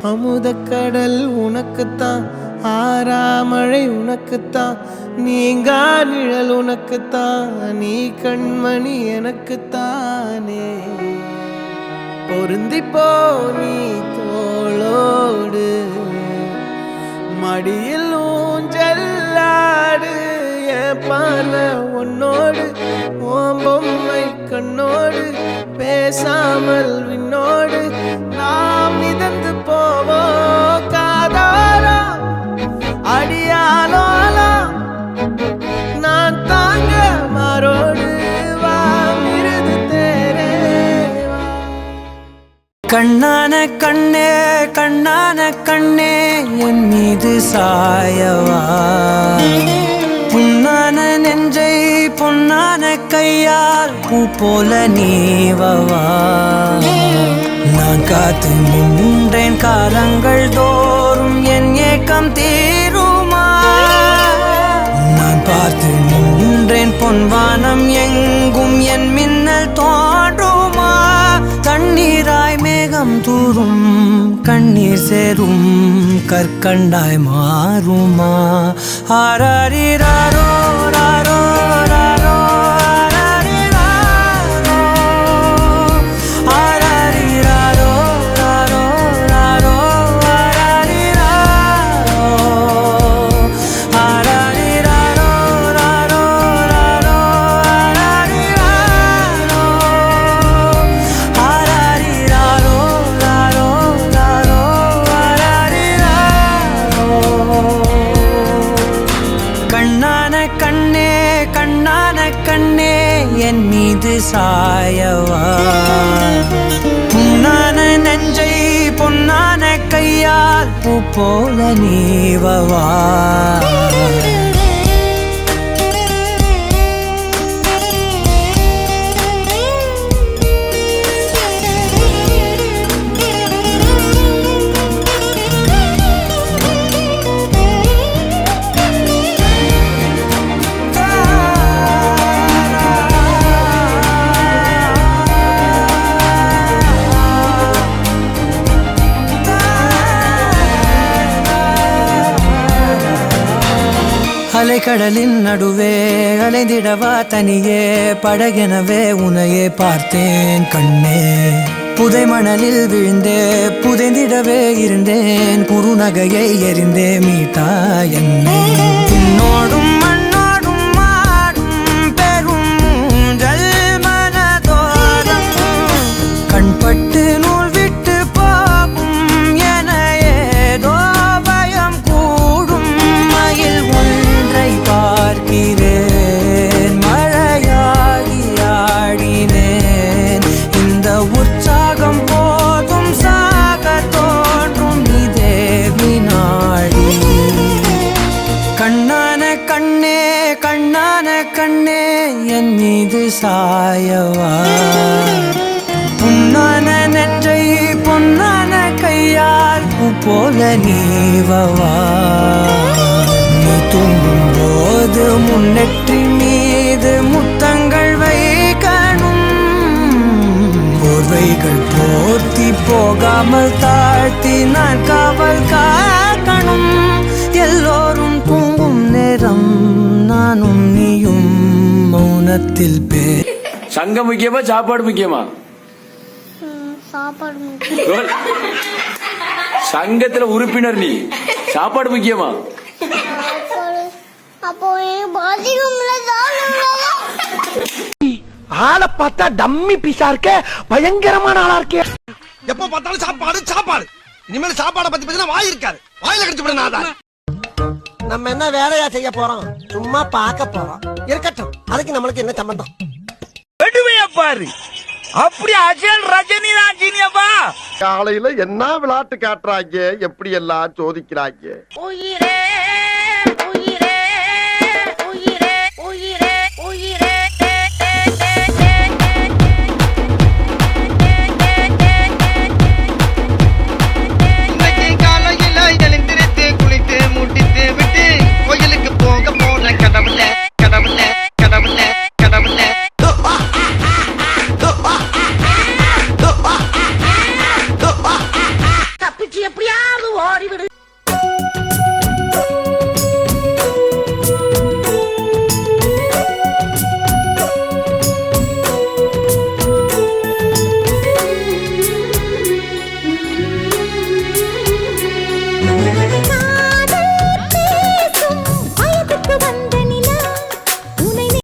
அமுதக்கடல் உனக்குத்தான், ஆறாமழை உனக்குத்தான், நீங்கா நிழல் உனக்குத்தான், நீ கண்மணி எனக்குத்தானே. பொருந்திப்போ நீ தோளோடு, மடியில் ஊஞ்சல்லாடு, என் பார்வை உன்னோடு, ஓம் பொம்மை கண்ணோடு, பேசாமல் விண்ணோடு நாம் மிதந்து போவோம் காதாரா அடியாலோலா, நான் தாங்க மாறோடு வா மிருது தேரே வா. கண்ணான கண்ணே கண்ணான கண்ணே என் மீது சாயவா, புண்ணான நெஞ்சை பொன்னான கையால் பூ போல நீவவா. நான் காத்து நின்றேன் காலங்கள் தோறும் என் ஏக்கம் தீருமா, நான் பார்த்து நின்றேன் பொன்வானம் எங்கும் என் மின்னல் தோன்றுமா. தண்ணீராய் மேகம் தூரும் கண்ணீர் சேரும் கற்கண்டாய் மாறுமா. ஆராரிராரோ ராரோ ராரோ ஆராரிராரோ ராரோ ராரோ ஆராரிராரோ ராரோ ராரோ ஆராரிராரோ ராரோ ராரோ கண்ணான கண்ணே கண்ணான கண்ணே என் மீது சாயவா, புண்ணான நெஞ்சை பொன்னான கையால் பூ போல நீவவா. அலைக்கடலின் நடுவே அலைந்திடவா தனியே, படகெனவே உனையே பார்த்தேன் கண்ணே. புதை மணலில் விழுந்தே புதைந்திடவே இருந்தேன், குறுநகையை எறிந்தே மீட்டா என்னை. உன்னோடும் மண்ணோடும் மாடும் பெரும் ஊஞ்சல் மனதோரம், கண்பட்டு நூல் விட்டு போகும் என ஏதோ பயம் கூடும். மயில் ஒன்றை பார்க்கிறேன், மழையாகி ஆடினேன். இந்த உற்சாகம் போதும் சாக தோன்றும் இதே வினாடி. கண்ணான கண்ணே கண்ணான கண்ணே என் மீது சாயவா, புண்ணான நெஞ்சை பொன்னான கையால் பூ போல நீவவா. நீ தூங்கும் போது முன்னெற்றி மீது முத்தங்கள் வைக்கணும், போர்வைகள் போர்த்தி போகாமல் தாழ்த்தி நான் காவல் காக்கணும். எல்லோரும் தூங்கும் நேரம் நானும் நீயும் மௌனத்தில் சங்கம் முக்கியமா சாப்பாடு முக்கியமா? சாப்பாடு முக்கியம். சங்கத்துல உறுப்பினர் நீ, சாப்பாடு முக்கியமா? அப்போ பாத்ரூம்ல ஆளை பார்த்தா டம்மி பீஸா இருக்க, பயங்கரமான ஆளா இருக்கே. எப்ப பார்த்தாலும் சாப்பாடு சாப்பாடு. இனிமேல் சாப்பாடை பத்தி பேசினா வாய் இருக்காது, வாயில கடிச்சு விட. நம்ம என்ன வேலையா செய்ய போறோம், சும்மா பார்க்க போறோம். இருக்கட்டும், அதுக்கு நம்மளுக்கு என்ன சம்பந்தம்? பாரு அப்படி அஜல் ரஜினி தான் ஜீனியப்பா. காலையில என்ன விளையாட்டு காட்டுறாங்க, எப்படி எல்லாம் சோதிக்கிறாங்க. உயிரே